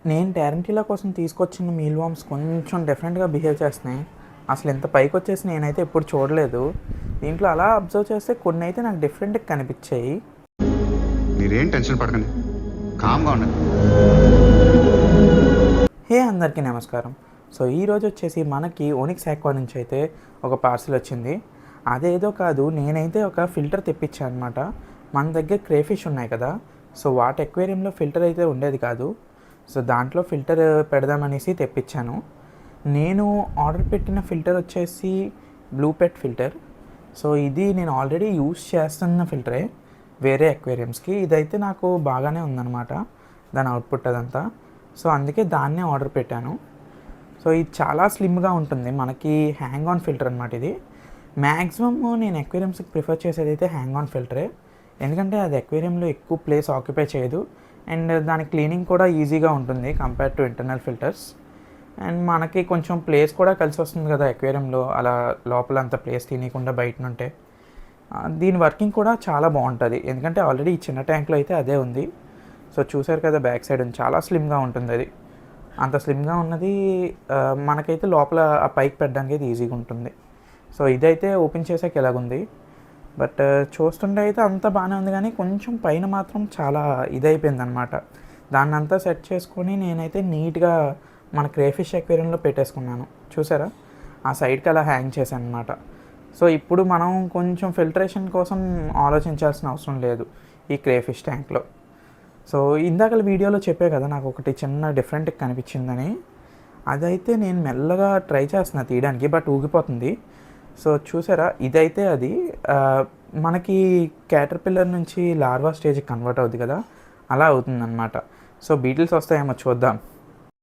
నేను టారెంటిలా కోసం తీసుకొచ్చిన మీల్ వామ్స్ కొంచెం డిఫరెంట్గా బిహేవ్ చేస్తున్నాయి. అసలు ఇంత పైకి వచ్చేసి నేనైతే ఎప్పుడు చూడలేదు. దీంట్లో అలా అబ్జర్వ్ చేస్తే కొన్ని అయితే నాకు డిఫరెంట్గా కనిపించాయి. మీరేం టెన్షన్ పడకండి, కామ్గా ఉండండి. హే అందరికీ నమస్కారం. సో ఈరోజు వచ్చేసి మనకి ఓనిక్స్ ఆక్వా నుంచి అయితే ఒక పార్సిల్ వచ్చింది. అదేదో కాదు, నేనైతే ఒక ఫిల్టర్ తెప్పించాను అనమాట. మన దగ్గర క్రేఫిష్ ఉన్నాయి కదా, సో వాటి ఎక్వేరియంలో ఫిల్టర్ అయితే ఉండేది కాదు. సో దాంట్లో ఫిల్టర్ పెడదామనేసి తెప్పించాను. నేను ఆర్డర్ పెట్టిన ఫిల్టర్ వచ్చేసి బ్లూ పెట్ ఫిల్టర్. సో ఇది నేను ఆల్రెడీ యూస్ చేస్తున్న ఫిల్టరే వేరే ఎక్వేరియంస్కి. ఇదైతే నాకు బాగానే ఉందన్నమాట, దాని అవుట్పుట్ అదంతా. సో అందుకే దాన్నే ఆర్డర్ పెట్టాను. సో ఇది చాలా స్లిమ్గా ఉంటుంది, మనకి హ్యాంగ్ ఆన్ ఫిల్టర్ అనమాట ఇది. మ్యాక్సిమమ్ నేను ఎక్వేరియంస్కి ప్రిఫర్ చేసేది అయితే హ్యాంగ్ ఆన్ ఫిల్టరే, ఎందుకంటే అది ఎక్వేరియంలో ఎక్కువ ప్లేస్ ఆక్యుపై చేయదు అండ్ దాని క్లీనింగ్ కూడా ఈజీగా ఉంటుంది compare to internal filters. And మనకి కొంచెం ప్లేస్ కూడా కలిసి వస్తుంది కదా ఎక్వేరియంలో, అలా లోపల అంత ప్లేస్ తినకుండా బయట ఉంటే. దీని వర్కింగ్ కూడా చాలా బాగుంటుంది, ఎందుకంటే ఆల్రెడీ ఈ చిన్న ట్యాంక్లో అయితే అదే ఉంది. సో చూసారు కదా, బ్యాక్ సైడ్ చాలా స్లిమ్గా ఉంటుంది అది. అంత స్లిమ్గా ఉన్నది మనకైతే లోపల ఆ పైకి పెట్టడానికి అయితే ఈజీగా ఉంటుంది. సో ఇదైతే ఓపెన్ చేసాక ఎలాగుంది, బట్ చూస్తుంటే అయితే అంతా బాగానే ఉంది, కానీ కొంచెం పైన మాత్రం చాలా ఇదైపోయింది అనమాట. దాన్ని అంతా సెట్ చేసుకొని నేనైతే నీట్గా మన క్రేఫిష్ ఎక్వేరియంలో పెట్టేసుకున్నాను. చూసారా, ఆ సైడ్కి అలా హ్యాంగ్ చేశాను అనమాట. సో ఇప్పుడు మనం కొంచెం ఫిల్టరేషన్ కోసం ఆలోచించాల్సిన అవసరం లేదు ఈ క్రేఫిష్ ట్యాంక్లో. సో ఇందాక వీడియోలో చెప్పే కదా నాకు ఒకటి చిన్న డిఫరెంట్ కనిపించిందని, అదైతే నేను మెల్లగా ట్రై చేస్తున్నా తీయడానికి, బట్ ఊగిపోతుంది. సో చూసారా, ఇదైతే అది మనకి క్యాటర్పిల్లర్ నుంచి లార్వా స్టేజ్కి కన్వర్ట్ అవుతుంది కదా, అలా అవుతుందన్నమాట. సో బీటిల్స్ వస్తాయేమో చూద్దాం.